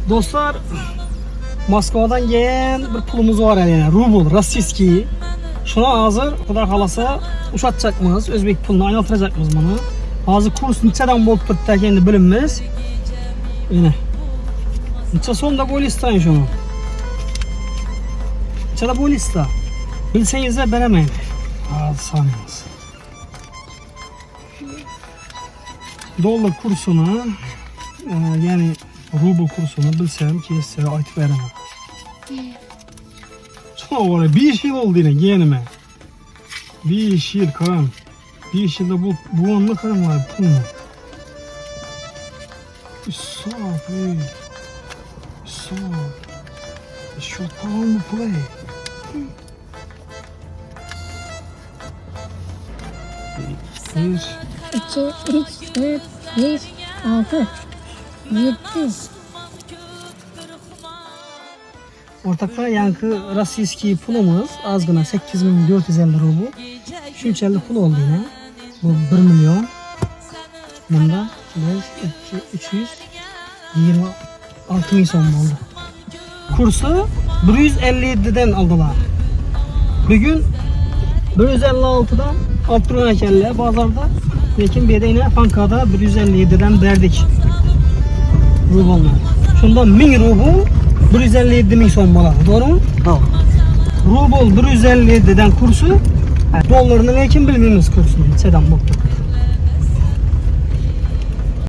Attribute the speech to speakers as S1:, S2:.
S1: Dostlar, Moskvadan gelen bir pulumuz var yani. Rubl, rossiyskiy. Şuna hazır, Xudo xolasa uçatacakmız, Özbek pulunu aylantiracakmız bunu. Hazır kurs nechadan bo'lib turibdi ekanini bilinmiz. Yine. Necha so'mda bo'lisdan şunu. Nechada bo'lista? Bilsangizlar beraman. Hozir sanaymiz. Dollar kursunu, yani rubl kursunu bilsem ki size aytib beraman. Şuna var ya 5 yıl oldu yine yeğenime. 5 yıl karam. 5 yılda bu anla karam var pulmu. Stop, hey. Stop. Şu tamam mı play? Bir.
S2: 2, 3, 4, 5, 6, 7.
S1: Ortaklar yankı rossiyskiy pulumuz azgına 8450 rubl. Şunçalık pul oldu yine. Bu 1 milyon. Bunda 326 bin so'm oldu. Kursu 157'den aldılar. Bugün 156'dan alt duran ekanlar bozorda. Lekin bu yerda yine bankada 157'den verdik. Rublni. Shunda 1000 rubl 157 bin so'm bo'ladi, to'g'rimi?
S3: Doğru.
S1: Rubl 157'den kursu, dollarni lekin bilmaymiz kursini nechadan bo'lib turibdi.